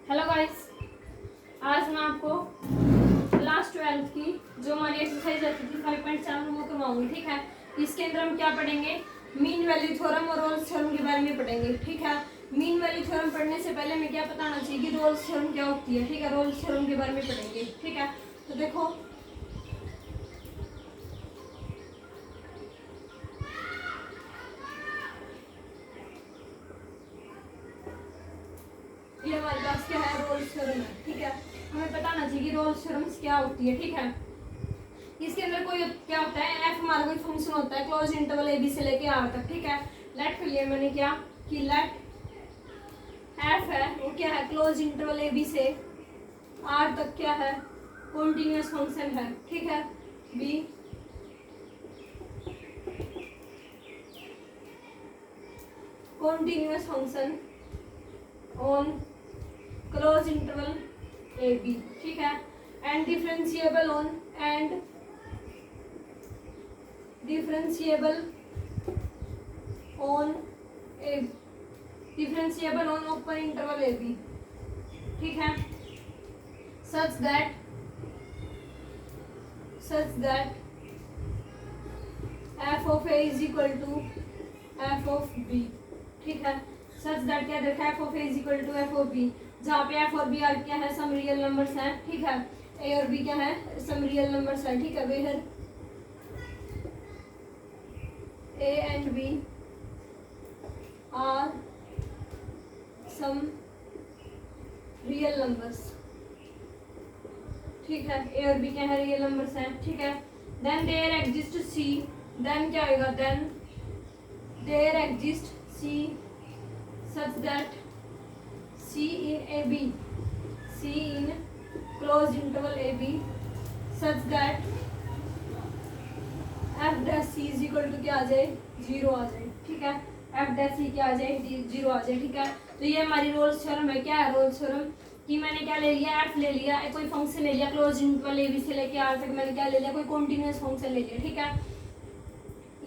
Hello guys, आज मैं आपको क्लास 12 की जो हमारी एक्सरसाइज रहती थी 5.7 वो करवाऊंगी। ठीक है, इसके अंदर हम क्या पढ़ेंगे, मीन वैल्यू थ्योरम और रोल्स थ्योरम के बारे में पढ़ेंगे। ठीक है, मीन वैल्यू थ्योरम पढ़ने से पहले हमें क्या बताना चाहिए कि रोल्स थ्योरम क्या होती है। ठीक है, रोल्स थ्योरम के बारे में पढ़ेंगे। ठीक है, तो देखो ये हमारे पास क्या है, रोल्स थ्योरम है। ठीक है, हमें बताना चाहिए कि रोल्स थ्योरम क्या होती है। ठीक है, इसके अंदर कोई क्या होता है, एफ हमारा कोई फंक्शन होता है क्लोज इंटरवल ए बी से लेके आर तक। ठीक है, लेट कर लिया मैंने क्या कि लेट एफ है वो क्या है, क्लोज इंटरवल ए बी से आर तक क्या है, कॉन्टिन्यूअस फंक्शन है। ठीक है, be continuous function on close interval A B. ठीक है, and differentiable on differentiable on open interval A B. ठीक है, such that f of a is equal to f of b। ठीक है, सच दैट क्या देखा, F of A is equal to F of B, जहाँ पे एफ और B are क्या है, सम रियल नंबर्स हैं। ठीक है, ए और बी क्या है, सम रियल नंबर्स हैं। ठीक है, where A and B are some real numbers. ठीक है, ए और बी क्या है, रियल नंबर्स हैं। ठीक है, then there exist C, then क्या होगा, then there exist C such that C in AB, C in closed interval AB, such that f dash C is equal to क्या आ जाए, 0 आ जाए। ठीक है, f dash C क्या आ जाए, 0 आ जाए। ठीक है, तो ये हमारी रोल्स थ्योरम है। क्या है रोल्स थ्योरम कि मैंने क्या ले लिया, f ले लिया, कोई फंक्शन ले लिया क्लोज इंटरवल AB से लेके R तक, मैंने क्या ले लिया, कोई कॉन्टिन्यूअस फंक्शन ले लिया। ठीक है,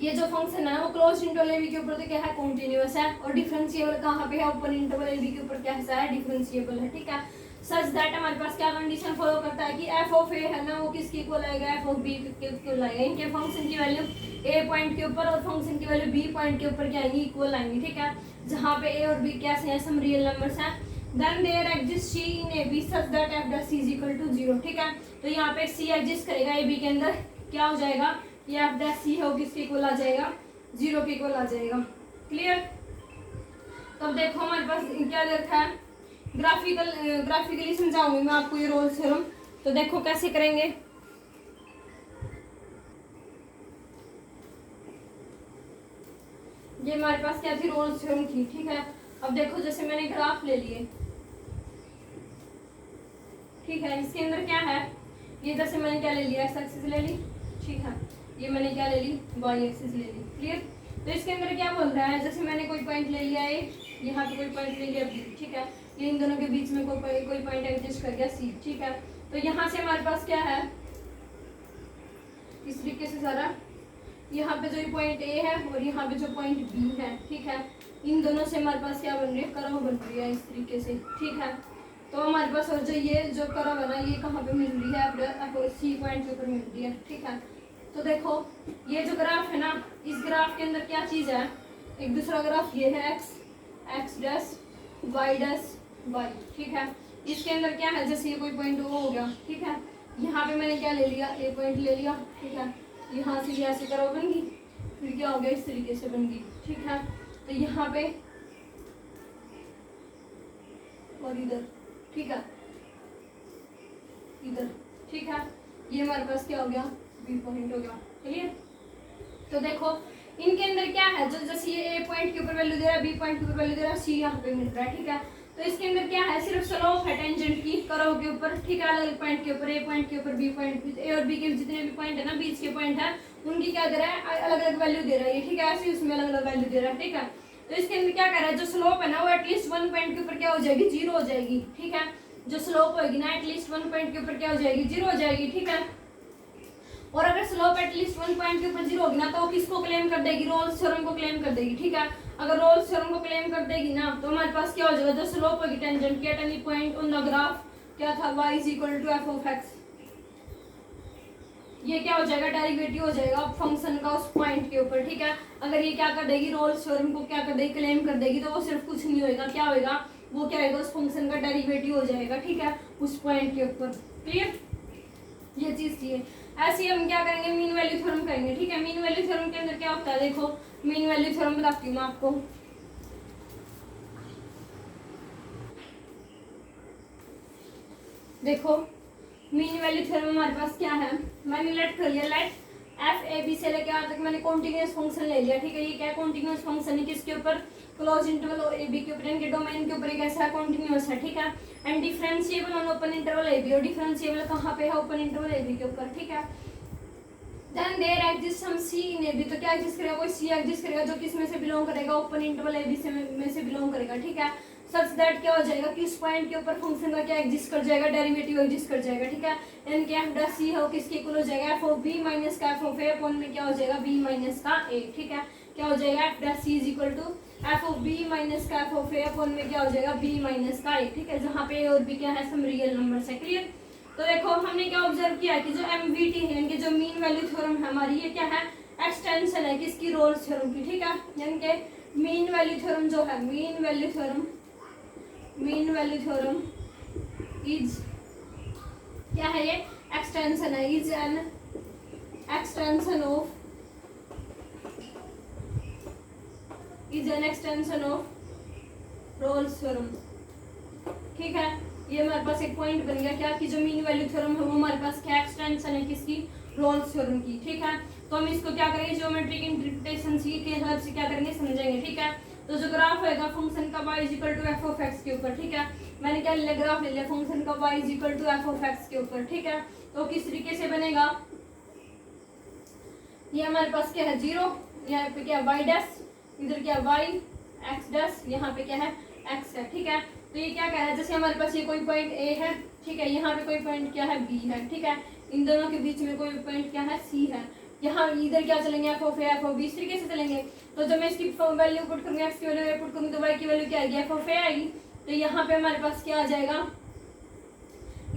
ये जो फंक्शन है वो क्लोज इंटरवल ए बी के ऊपर तो क्या है, कॉन्टिन्यूअस है, और डिफरेंशिएबल कहाँ पे है, ओपन इंटरवल ए बी के ऊपर क्या है, डिफरेंशिएबल है। ठीक है, सच दैट हमारे पास क्या कंडीशन फॉलो करता है कि एफ ऑफ ए है ना वो किसके इक्वल आएगा, एफ ऑफ बी के इक्वल आएगा। इनके फंक्शन की वैल्यू ए पॉइंट के ऊपर और फंक्शन की वैल्यू बी पॉइंट के ऊपर क्या आएंगी, इक्वल आएंगी। ठीक है, जहाँ पे ए और बी क्या हैं, सम रियल नंबर्स हैं। Then there exist C in A B such that F dash C is equal to 0। ठीक है, तो यहाँ पे सी एग्जिस्ट करेगा ए बी के अंदर, क्या हो जाएगा, ये एफ डैश सी है वो किसके इक्वल आ जाएगा, 0 के इक्वल आ जाएगा। क्लियर, तो अब देखो हमारे पास क्या रखा है, ग्राफिकली समझाऊंगी मैं आपको ये रोल्स थ्योरम। तो देखो कैसे करेंगे, ये हमारे पास क्या थी, रोल्स थ्योरम थी। ठीक है, अब देखो जैसे मैंने ग्राफ ले लिए। ठीक है, इसके अंदर क्या है, ये जैसे मैंने क्या ले लिया, एक्स एक्सिस ले ली। ठीक है, ये मैंने क्या ले ली, वाई एक्सिस ले ली। क्लियर, तो इसके अंदर क्या बोल रहा है, जैसे मैंने कोई पॉइंट ले लिया है, यहाँ पे कोई पॉइंट ले लिया बी। ठीक है, ये इन दोनों के बीच में कोई पॉइंट एडजस्ट कर गया सी। ठीक है, तो यहाँ से हमारे पास क्या है, इस तरीके से सारा, यहाँ पे जो पॉइंट ए है और यहाँ पे जो पॉइंट बी है। ठीक है, इन दोनों से हमारे पास क्या बन रही है, कर्व बन रही है इस तरीके से। ठीक है, तो हमारे पास और जो ये जो कर्व है ना, ये कहाँ पे मिल रही है, सी पॉइंट के ऊपर मिल रही है। ठीक है, तो देखो ये जो ग्राफ है ना, इस ग्राफ के अंदर क्या चीज है, एक दूसरा ग्राफ ये है X dash Y dash Y. ठीक है, इसके अंदर क्या है, जैसे ये कोई पॉइंट वो हो गया। ठीक है, यहाँ पे मैंने क्या ले लिया, ए पॉइंट ले लिया। ठीक है, यहाँ से ऐसे कर्व बन गई, फिर क्या हो गया, इस तरीके से बन गई। ठीक है, तो यहाँ पे और इधर। ठीक है, इधर। ठीक है, ये हमारे पास क्या हो गया, बी पॉइंट हो गया। क्लियर, तो देखो इनके अंदर क्या है, जो जैसे ये ए पॉइंट के ऊपर वैल्यू दे रहा है, बी पॉइंट के ऊपर वैल्यू दे रहा है, सी यहाँ पे मिल रहा है। ठीक है, तो इसके अंदर क्या है, सिर्फ स्लोप है टेंजेंट की कर्व के ऊपर। ठीक है, अलग अलग पॉइंट के ऊपर, ए पॉइंट के ऊपर बी पॉइंट, ए और बी के जितने भी पॉइंट है ना, बीच के पॉइंट है, उनकी क्या दे रहा है, अलग अलग वैल्यू दे रहा है। ठीक है, ऐसे उसमें अलग अलग वैल्यू दे रहा है। ठीक है, तो इसके अंदर क्या कर रहा है, जो स्लोप है ना वो एटलीस्ट 1 पॉइंट के ऊपर क्या हो जाएगी, 0 हो जाएगी। ठीक है, जो स्लोप होगी ना एटलीस्ट 1 पॉइंट के ऊपर क्या हो जाएगी, 0 हो जाएगी। ठीक है, और अगर स्लोप एटलीस्ट 1 पॉइंट के ऊपर 0 होगी ना, तो वो किसको क्लेम कर देगी, रोल्स थ्योरम को क्लेम कर देगी। ठीक है, अगर रोल्स थ्योरम को क्लेम कर देगी ना तो हमारे पास क्या हो जाएगा, जो स्लोप होगी टेंजेंट की at any point on the graph क्या था, y is equal to F of X. ये क्या हो जाएगा, डेरिवेटिव हो जाएगा फंक्शन का उस पॉइंट के ऊपर, ठीक है। अगर ये क्या कर देगी, रोल्स थ्योरम को क्या कर देगी, क्लेम कर देगी, तो वो सिर्फ कुछ नहीं होएगा, क्या होएगा, वो क्या होएगा, उस फंक्शन का डेरिवेटिव हो जाएगा, ठीक है, उस पॉइंट के ऊपर। क्लियर, ये चीज थी। ऐसे ही हम क्या करेंगे, मीन वैल्यू थ्योरम करेंगे, ठीक है। मीन वैल्यू थ्योरम के अंदर क्या होता है, देखो मीन वैल्यू थ्योरम बताती हूँ मैं आपको। देखो मीन वैल्यू थ्योरम हमारे पास क्या है, मैंने लेट कर लिया, लेट एफ ए बी से लेके यहाँ तक मैंने कॉन्टिन्यूअस फंक्शन ले लिया, ठीक है। ये क्या है, कॉन्टिन्यूअस फंक्शन है, किसके ऊपर, क्लोज इंटरवल और ए बी के ऊपर, इनके डोमेन के ऊपर एक ऐसा कॉन्टिन्यूअस है, ठीक है। And differentiable on open interval A B, और डिफरेंशिएबल कहाँ पे है, ओपन इंटरवल ए बी के ऊपर, ठीक है। Then there exist some C in A B, तो क्या एग्जिस्ट करेगा, कोई सी एग्जिस्ट करेगा जो किस में से बिलोंग करेगा, ओपन इंटरवल ए बी से में से बिलोंग करेगा, ठीक है। सच दैट क्या हो जाएगा कि उस पॉइंट के ऊपर फंक्शन का क्या एग्जिस्ट कर जाएगा, डेरिवेटिव एग्जिस्ट कर जाएगा, ठीक है। एन के एफ डैश सी है वो किसके इक्वल हो जाएगा, एफ ऑफ बी माइनस का एफ ऑफ ए अपॉन में क्या हो जाएगा, बी माइनस का ए, ठीक है। क्या हो जाएगा, F dash C is equal to F of B minus का एफ ऑफ ए अपॉन में क्या हो जाएगा, बी माइनस का ए, ठीक है। जहाँ पे ए और बी क्या है, सम रियल नंबर्स है। क्लियर, तो देखो हमने क्या ऑब्जर्व किया कि जो एमवीटी है यानी कि जो मीन वैल्यू थ्योरम है हमारी, ये क्या है, एक्सटेंशन है किसकी, रोल्स थ्योरम की, ठीक है। यानी कि मीन वैल्यू थ्योरम जो है, मीन वैल्यू थ्योरम इज क्या है, ये एक्सटेंशन है, is an extension of Rolle's theorem, ठीक है। ये हमारे पास एक पॉइंट बन गया क्या, कि जो मीन वैल्यू थ्योरम है वो हमारे पास क्या एक्सटेंशन है किसकी, रोल्स थ्योरम की, ठीक है। तो हम इसको क्या करेंगे, ज्योमेट्रिक इंटरप्रिटेशन के हेल्प से क्या करेंगे, समझेंगे, ठीक है। तो जो ग्राफ होगा फंक्शन का y is equal to F of X के ऊपर, ठीक है। मैंने क्या लिया, ग्राफ ले लिया फंक्शन का y is equal to F of X के ऊपर, ठीक है। तो किस तरीके से बनेगा, ये हमारे पास क्या है, जीरो, यहाँ पे क्या है y डैश, इधर क्या है y x डैश, यहाँ पे क्या है x है, ठीक है। तो ये क्या कह रहा है, जैसे हमारे पास ये कोई पॉइंट a है, ठीक है, यहाँ पे कोई पॉइंट क्या है b है, ठीक है। इन दोनों के बीच में कोई पॉइंट क्या है, c है। यहाँ इधर क्या चलेंगे, F of A F of B, इस तरीके से चलेंगे। तो जब मैं इसकी वैल्यू पुट करूँगी, एक्स की वैल्यू पुट करूँगी, तो वाई की वैल्यू क्या आएगी, एफ ऑफ ए आएगी। तो यहाँ पे हमारे पास क्या आ जाएगा,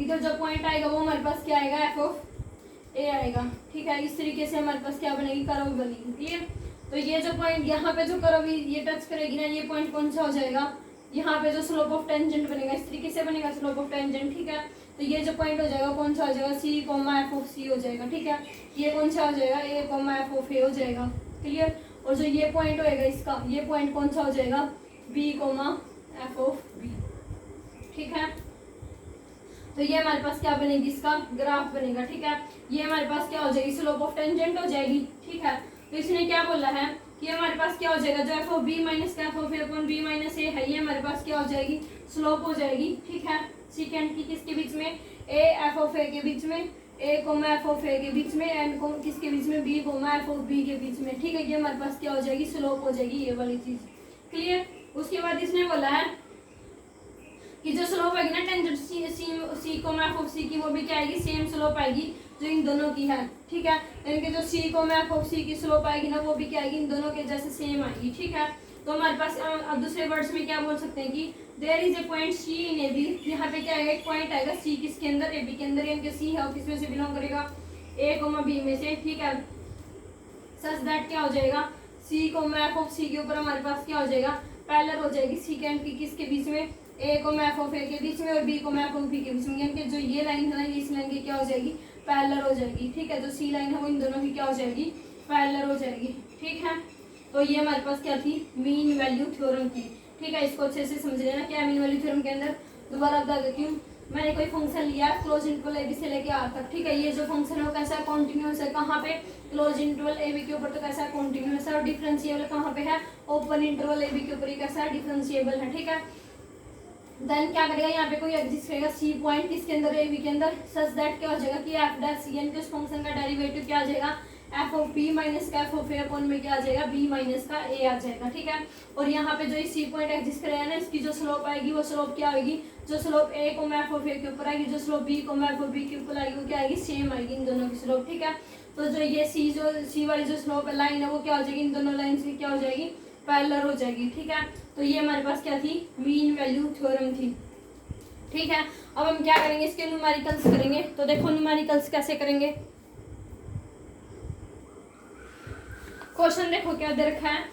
इधर जो पॉइंट आएगा वो हमारे पास क्या आएगा, एफ ऑफ ए आएगा, ठीक है। इस तरीके से हमारे पास क्या बनेगी, कर्व बनेगी। क्लियर, तो ये जो पॉइंट यहाँ पे जो कर्व ये टच करेगी ना, ये पॉइंट कौन सा हो जाएगा, यहाँ पे जो स्लोप ऑफ टेंजेंट बनेगा, इस तरीके से बनेगा स्लोप ऑफ टेंजेंट, ठीक है। तो ये जो पॉइंट हो जाएगा कौन सा हो जाएगा, सी कोमा एफ ऑफ सी हो जाएगा, ठीक है। ये कौन सा हो जाएगा, ए कोमा एफ ऑफ ए हो जाएगा। क्लियर, और जो ये पॉइंट होएगा इसका, ये पॉइंट कौन सा हो जाएगा, B comma F of B, ठीक है। तो ये हमारे पास क्या बनेगी, इसका ग्राफ बनेगा, ठीक है। ये हमारे पास क्या हो जाएगी, स्लोप ऑफ टेंजेंट हो जाएगी, ठीक है। तो इसने क्या बोला है कि हमारे पास क्या हो जाएगा, जो f of B minus F of A upon b minus a है, ये हमारे पास क्या हो जाएगी, स्लोप हो जाएगी, ठीक है। सीकेंड की किसके बीच में, ए एफ ऑफ ए के बीच में, A comma F of A के बीच में, एंड किसके बीच में, B comma F of B के बीच में, ठीक है। ये हमारे पास क्या हो जाएगी, स्लोप हो जाएगी, ये वाली चीज। क्लियर, उसके बाद इसने बोला है कि जो स्लोप आएगी ना tangent c comma F of c की, वो भी क्या आएगी, सेम स्लोप आएगी जो इन दोनों की है, ठीक है। यानी कि जो सी कोमा एफ ऑफ सी की स्लोप आएगी ना, वो भी क्या आएगी, इन दोनों के जैसे सेम आएगी, ठीक है। तो हमारे पास अब दूसरे वर्ड्स में क्या बोल सकते हैं कि there is a point C in A B, यहाँ पे क्या आएगा, एक पॉइंट आएगा सी किसके अंदर, ए बी के अंदर, यानी कि सी है किस में से बिलोंग करेगा, ए कोमा बी में से, ठीक है। सच दैट क्या हो जाएगा, सी कोमा एफ ऑफ सी के ऊपर हमारे पास क्या हो जाएगा, पैरेलल हो जाएगी सीकेंड की किसके बीच में, A comma F of A के बीच में और B comma F of B के बीच में, यानी कि जो ये लाइन है ना, ये इस लाइन की क्या हो जाएगी, पैरेलल हो जाएगी, ठीक है। जो सी लाइन है वो इन दोनों की क्या हो जाएगी, पैरेलल हो जाएगी, ठीक है। तो ये हमारे पास क्या थी, मीन वैल्यू थ्योरम थी, ठीक है। इसको अच्छे से समझ लेना, क्या मीन वैल्यू थ्योरम के अंदर, दोबारा बता देती हूँ। मैंने कोई फंक्शन लिया क्लोज इंटरवल ए बी से लेके आर तक, ठीक है। ये जो फंक्शन है वो कैसा है, कॉन्टिन्यूअस है, कहाँ पे, क्लोज इंटरवल ए बी के ऊपर, तो कैसा है, कॉन्टिन्यूअस है। और डिफरेंशिएबल कहाँ पे है, ओपन इंटरवल ए बी के ऊपर, ये कैसा है, डिफरेंशिएबल है, ठीक है। देन क्या करेगा, यहाँ पे कोई एग्जिस्ट करेगा सी पॉइंट किसके अंदर, ए बी के अंदर, सच दैट क्या हो जाएगा कि एफ डैश सी, यानी कि उस फंक्शन का डेरिवेटिव क्या आ जाएगा, एफ ऑफ बी माइनस का एफ ऑफ ए अपॉन में क्या आ जाएगा, बी माइनस का ए आ जाएगा, ठीक है। और यहाँ पे जो ये सी पॉइंट एग्जिस्ट करेगा ना, इसकी जो स्लोप आएगी वो स्लोप क्या आएगी, जो स्लोप ए को एफ ऑफ ए के ऊपर आएगी, जो स्लोप बी को एफ ऑफ बी के ऊपर आएगी, वो क्या आएगी, सेम आएगी इन दोनों की स्लोप, ठीक है। तो जो ये सी वाली जो स्लोप लाइन है वो क्या हो जाएगी, इन दोनों लाइन से क्या हो जाएगी, पैरेलल हो जाएगी। ठीक है, तो ये हमारे पास क्या थी, मीन वैल्यू थ्योरम थी। ठीक है, अब हम क्या करेंगे, इसके न्यूमेरिकल्स करेंगे। तो देखो न्यूमेरिकल्स कैसे करेंगे। क्वेश्चन देखो क्या दे रखा है,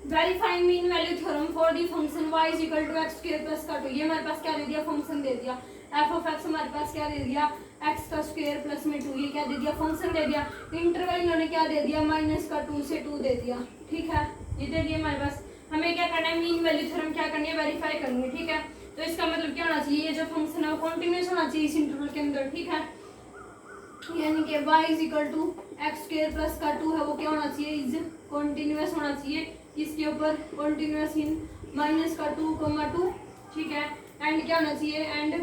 verify mean value theorem for the function y is equal to X square plus का 2। ये हमारे पास क्या दे दिया, फंक्शन दे दिया। एफ ऑफ एक्स हमारे पास क्या दे दिया, एक्स का स्क्वायर प्लस में 2, ये क्या दे दिया, फंक्शन दे दिया। इंटरवल इन्होंने क्या दे दिया, माइनस का 2 से 2 दे दिया। ठीक है, ये दे दिया हमारे पास। हमें क्या करना है, मीन वैल्यू थ्योरम क्या करनी है, वेरीफाई करनी है। ठीक है, तो इसका मतलब क्या होना चाहिए, ये जो फंक्शन है वो कॉन्टिन्यूस होना चाहिए इस इंटरवल के अंदर। ठीक है, यानी कि y is equal to X square plus का 2 है वो क्या होना चाहिए, इज कॉन्टिन्यूस होना चाहिए इसके ऊपर, कॉन्टिन्यूस इन माइनस का 2,2। ठीक है, एंड क्या होना चाहिए, एंड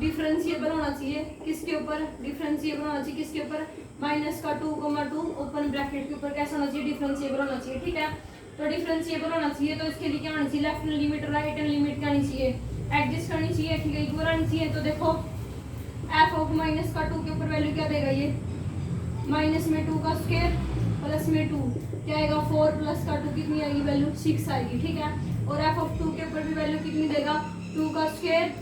डिफरेंशिएबल होना चाहिए किसके ऊपर, डिफरेंशिएबल होना चाहिए किसके ऊपर, माइनस का 2,2 ओपन ब्रैकेट के ऊपर कैसा होना चाहिए, डिफरेंशिएबल होना चाहिए। ठीक है, तो डिफरेंशिएबल होना चाहिए, तो इसके लिए क्या होना चाहिए, left hand limit right hand limit क्या आनी चाहिए, एडजस्ट करनी चाहिए। ठीक है, इक्वल आनी चाहिए। तो देखो एफ ऑफ माइनस का 2 के ऊपर वैल्यू क्या देगा, ये माइनस में 2 का स्क्वायर प्लस में 2 क्या आएगा, 4 प्लस का 2 कितनी आएगी, वैल्यू 6 आएगी। ठीक है, और एफ ऑफ 2 के ऊपर भी वैल्यू कितनी देगा, 2 का स्क्वायर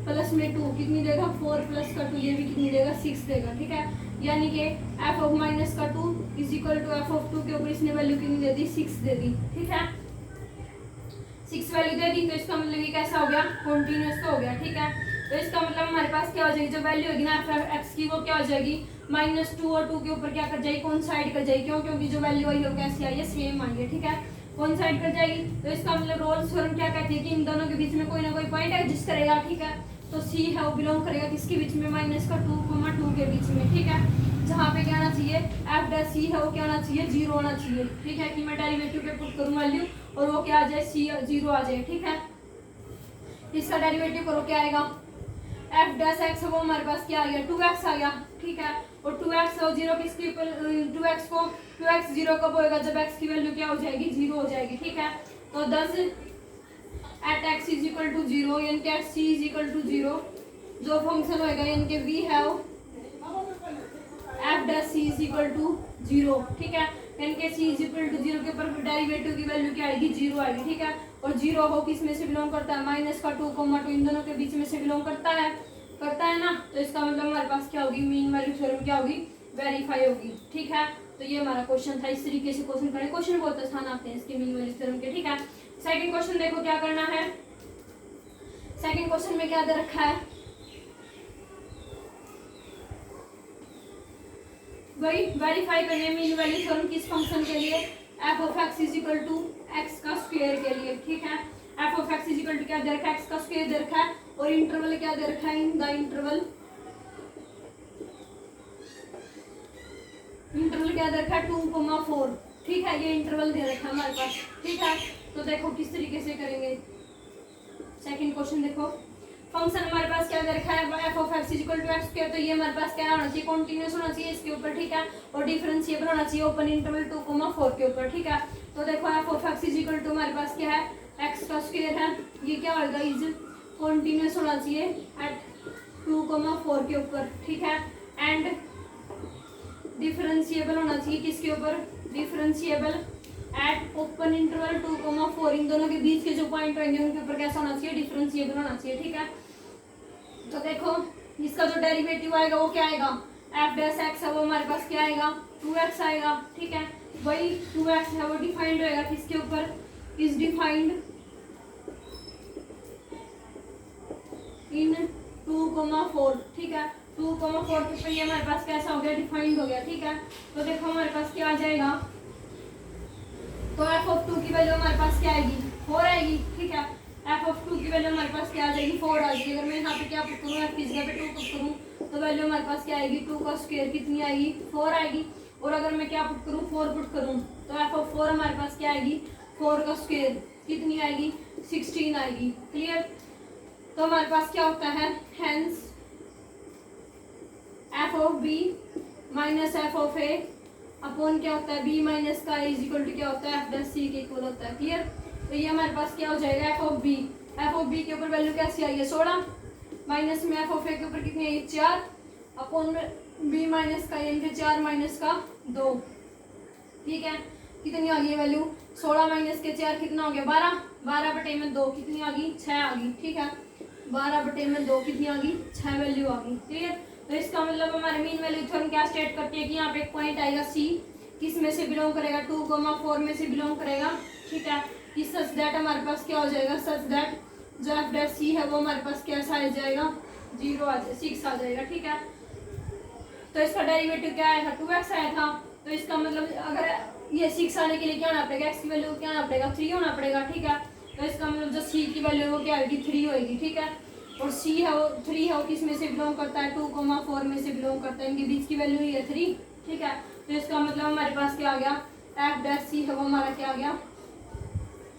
प्लस में 2 कितनी देगा, 4 प्लस का 2 ये भी कितनी देगा, 6 देगा। ठीक है, यानी कि एफ ऑफ माइनस का 2 is equal to F of 2 के ऊपर इसने वैल्यू कितनी दे दी, 6 दे दी। ठीक है, 6 वैल्यू दे दी, तो इसका मतलब ये कैसा हो गया, कॉन्टिन्यूस तो हो गया। ठीक है, तो इसका मतलब हमारे पास क्या हो जाएगी, जो वैल्यू होगी ना एफ एक्स की वो क्या हो जाएगी, -2 और 2 के ऊपर क्या कर जाएगी, कौन साइड कर जाएगी, क्यों, क्योंकि जो वैल्यू आई हो कैसी आई है, सेम आई है। ठीक है, कौन साइड कर जाएगी, तो इसका मतलब रोल्स थ्योरम क्या कहती है कि इन दोनों के बीच में कोई ना कोई पॉइंट एग्जिस्ट करेगा। ठीक है, तो सी है वो बिलोंग करेगा किसके बीच में, माइनस का 2,2 के बीच में। ठीक है, जहाँ पे क्या आना चाहिए, एफ डैश सी है वो क्या होना चाहिए, 0 होना चाहिए। ठीक है, कि मैं डेरिवेटिव पे पुट करूँ वैल्यू और वो क्या आ जाए, सी 0 आ जाए। ठीक है, इसका डेरिवेटिव करो क्या आएगा, एफ डैश एक्स वो हमारे पास क्या आ गया, 2x आ गया। ठीक है, और 2x और 0 किसके ऊपर, 2x को 2x 0 कब होएगा, जब x की वैल्यू क्या हो जाएगी, 0 हो जाएगी। ठीक है, तो 10 at x is equal to 0 यानी कि at c is equal to 0 जो फंक्शन होएगा यानी कि we have F dash c is equal to 0। ठीक है, यानी कि c इज इक्वल टू 0 के ऊपर डेरिवेटिव की वैल्यू क्या आएगी, 0 आएगी। ठीक है, और 0 हो किस में से बिलोंग करता है, माइनस का 2,2 इन दोनों के बीच में से बिलोंग करता है ना। तो इसका मतलब हमारे पास क्या होगी, मीन वैल्यू थ्योरम क्या होगी, वेरीफाई होगी। ठीक है, तो ये हमारा क्वेश्चन था। इस तरीके से क्वेश्चन करें, क्वेश्चन बहुत आसान आते हैं इसके मीन वैल्यू थ्योरम के। ठीक है, सेकंड क्वेश्चन देखो क्या करना है, सेकंड क्वेश्चन में क्या दे रखा है, वही वेरीफाई करनी है मीन वैल्यू थ्योरम किस फंक्शन के लिए, F of X is equal to X का स्क्वायर के लिए। ठीक है, F of X is equal to क्या दे रखा है, एक्स का स्क्वायर दे रखा है, और इंटरवल क्या दे रखा है, इन द इंटरवल क्या दे रखा है, 2,4। ठीक है, ये इंटरवल दे रखा है हमारे पास। ठीक है, तो देखो किस तरीके से करेंगे। सेकंड क्वेश्चन देखो, फंक्शन हमारे पास क्या दे रखा है, F of X is equal to X square, तो ये हमारे पास क्या होना चाहिए, कॉन्टिन्यूस होना चाहिए इसके ऊपर। ठीक है, और डिफरेंशिएबल होना चाहिए ओपन इंटरवल 2,4 के ऊपर। ठीक है, तो देखो F of X is equal to हमारे पास क्या है, एक्स का स्क्वायर है, ये क्या होगा, इज कॉन्टिन्यूस होना चाहिए एट 2,4 के ऊपर। ठीक है, एंड डिफरेंशिएबल होना चाहिए किसके ऊपर, डिफरेंशिएबल एट ओपन इंटरवल 2,4 इन दोनों के बीच के जो पॉइंट होंगे उनके ऊपर कैसा होना चाहिए, डिफरेंशिएबल होना चाहिए। ठीक है, तो देखो इसका जो डेरिवेटिव आएगा वो क्या आएगा, एफ डैश एक्स है वो हमारे पास क्या आएगा, 2x आएगा। ठीक है, वही 2x है वो डिफाइंड होएगा किसके ऊपर, इज डिफाइंड इन 2,4। ठीक है, 2,4 के ऊपर ये हमारे पास कैसा हो गया, डिफाइंड हो गया। ठीक है, तो देखो हमारे पास क्या आ जाएगा, तो एफ ऑफ 2 की वैल्यू हमारे पास क्या आएगी, 4 आएगी। ठीक है, एफ ऑफ 2 की वैल्यू हमारे पास क्या आ जाएगी, 4 आ जाएगी। अगर मैं यहाँ पे क्या पुट करूँ, एफ की जगह पे 2 पुट करूँ तो वैल्यू हमारे पास क्या आएगी, 2 का स्क्वायर कितनी आएगी, 4 आएगी। और अगर मैं क्या पुट करूँ, 4 पुट करूँ तो एफ ऑफ 4 हमारे पास क्या आएगी, 4 का स्क्वायर कितनी आएगी, 16 आएगी। क्लियर, तो हमारे पास क्या होता है, hence F of B minus F of A upon क्या होता है, बी माइनस का इज इक्वल टू क्या होता है, एफ डैश सी के इक्वल होता है। क्लियर, तो ये हमारे पास क्या हो जाएगा, एफ ऑफ बी के ऊपर वैल्यू कैसी आई है, 16 माइनस में एफ ऑफ ए के ऊपर कितनी आई, 4 अपॉन बी माइनस का यानी कि 4 माइनस का 2। ठीक है, कितनी आ गई वैल्यू, 16 माइनस के 4 कितना हो गया 12, 12 बटे में 2 कितनी आ गई 6 आ गई, ठीक है। 12 बटे में 2 कितनी आ गई 6 वैल्यू आ गई, ठीक है। तो इसका मतलब हमारे मीन वैल्यू थ्योरम क्या स्टेट करती है कि यहाँ पे एक पॉइंट आएगा सी, किस में से बिलोंग करेगा 2,4 में से बिलोंग करेगा, ठीक है। कि सच दैट हमारे पास क्या हो जाएगा, सच दैट जो एफ डैश सी है वो हमारे पास कैसा आ जाएगा 0 आ जाएगा 6 आ जाएगा, ठीक है। तो इसका डेरिवेटिव क्या आया था 2x आया था। तो इसका मतलब अगर ये 6 आने के लिए क्या होना पड़ेगा, x की वैल्यू क्या होना पड़ेगा 3 होना पड़ेगा, ठीक है। तो इसका मतलब जो c की वैल्यू वो क्या आएगी 3 होगी, ठीक है। और c है वो 3 है वो किस में से बिलोंग करता है 2,4 में से बिलोंग करता है, इनके बीच की वैल्यू ही है 3, ठीक है। तो इसका मतलब हमारे पास क्या आ गया एफ डैश सी है वो हमारा क्या आ गया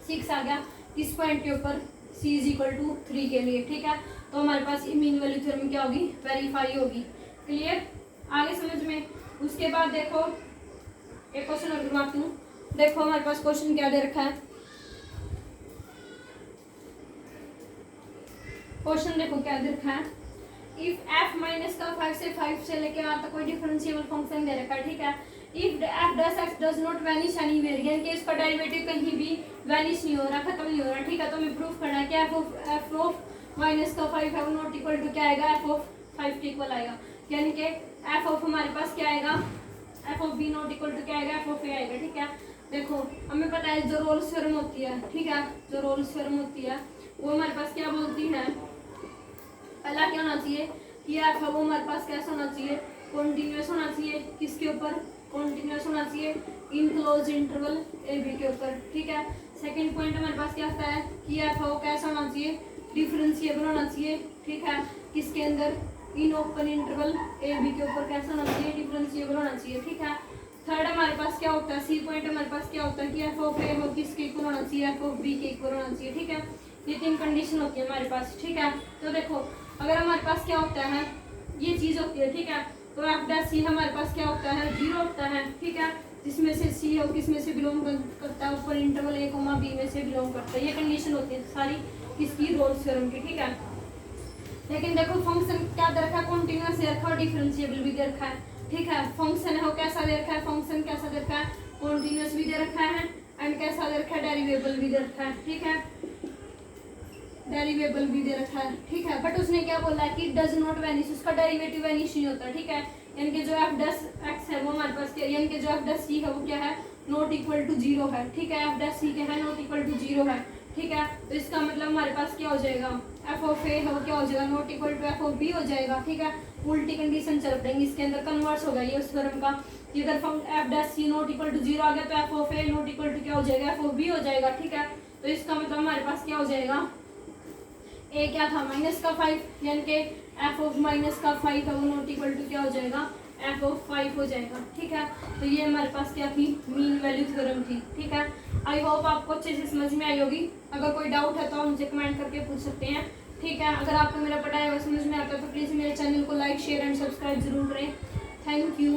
6 आ गया किस पॉइंट के ऊपर c = 3 के लिए, ठीक है। तो हमारे पास मीन वैल्यू थ्योरम क्या होगी वेरीफाई होगी, क्लियर आगे समझ में। उसके बाद देखो एक क्वेश्चन और करवाती हूँ, देखो हमारे पास क्वेश्चन क्या दे रखा है, क्वेश्चन देखो क्या दे रखा है। इफ f माइनस का 5 से लेके यहाँ तक कोई डिफरेंशिएबल फंक्शन दे रखा है, ठीक है। If f dash x does not vanish anywhere, यानी कि इसका डेरिवेटिव कहीं भी वैनिश नहीं हो रहा, खत्म नहीं हो रहा, ठीक है। तो हमें प्रूफ करना है कि f ऑफ माइनस का 5 है वो नॉट इक्वल टू क्या आएगा f ऑफ 5 के इक्वल आएगा, यानी कि f ऑफ हमारे पास क्या आएगा f of b not equal to क्या आएगा f ऑफ a आएगा, ठीक है। देखो हमें पता है जो रोल्स थ्योरम होती है, ठीक है, जो रोल्स थ्योरम होती है वो हमारे पास क्या बोलती है, पहला क्या होना चाहिए कि f है वो हमारे पास कैसा होना चाहिए कॉन्टिन्यूअस होना चाहिए, किसके ऊपर कॉन्टिन्यूअस होना चाहिए in close interval A B के ऊपर, ठीक है। सेकंड पॉइंट हमारे पास क्या आता है कि f है वो कैसा होना चाहिए डिफरेंशिएबल होना चाहिए, ठीक है, किसके अंदर in open interval A B के ऊपर कैसा होना चाहिए डिफरेंशिएबल होना चाहिए, ठीक है। थर्ड हमारे पास क्या होता है सी पॉइंट हमारे पास क्या होता है कि एफ ऑफ ए हो किसके इक्वल होना चाहिए एफ ऑफ बी के इक्वल होना चाहिए, ठीक है। ये 3 कंडीशन होती है हमारे पास, ठीक है। तो देखो अगर हमारे पास क्या होता है ये चीज होती है, ठीक है, तो एफ डैश सी हमारे पास क्या होता है 0 होता है, ठीक है, जिसमें से सी है किस में से बिलोंग करता है ऊपर इंटरवल ए कोमा बी में से बिलोंग करता है, ये कंडीशन होती है सारी किसकी रोल्स थ्योरम की, ठीक है। लेकिन देखो फंक्शन क्या दे रखा है कॉन्टिन्यूअस दे रखा है और डिफरेंशिएबल भी दे रखा है, ठीक है। फंक्शन है वो कैसा दे रखा है फंक्शन कैसा दे रखा है कॉन्टिन्यूअस भी दे रखा है एंड कैसा दे रखा है डेरिवेबल भी दे रखा है, ठीक है, डेरिवेबल भी दे रखा है, ठीक है। बट उसने क्या बोला है कि डज नॉट वैनिश, उसका डेरिवेटिव वैनिश नहीं होता, ठीक है। यानी कि जो एफ डैश एक्स है वो हमारे पास क्या यानी कि जो एफ डैश सी है वो क्या है नॉट इक्वल टू 0 है, ठीक है। एफ डैश सी क्या है नॉट इक्वल टू 0 है, ठीक है। तो इसका मतलब हमारे पास क्या हो जाएगा एफ ऑफ ए है वो क्या हो जाएगा not equal to F of B हो जाएगा, ठीक है। उल्टी कंडीशन चल पड़ेंगी, इसके अंदर कन्वर्स होगा ये उस थ्योरम का कि अगर F dash C not equal to 0 आ गया तो F of A not equal to क्या हो जाएगा एफ ऑफ बी हो जाएगा, ठीक है। तो इसका मतलब हमारे पास क्या हो जाएगा ए क्या था माइनस का 5 यानी कि एफ ऑफ माइनस का 5 है वो नॉट इक्वल टू क्या हो जाएगा एफ ऑफ 5 हो जाएगा, ठीक है। तो ये हमारे पास क्या थी मीन वैल्यू थ्योरम थी, ठीक है। आई होप आपको अच्छे से समझ में आई होगी। अगर कोई डाउट है तो आप मुझे कमेंट करके पूछ सकते हैं, ठीक है। अगर आपको मेरा पढ़ाया हुआ समझ में आता है तो प्लीज़ मेरे चैनल को लाइक शेयर एंड सब्सक्राइब जरूर करें। Thank you.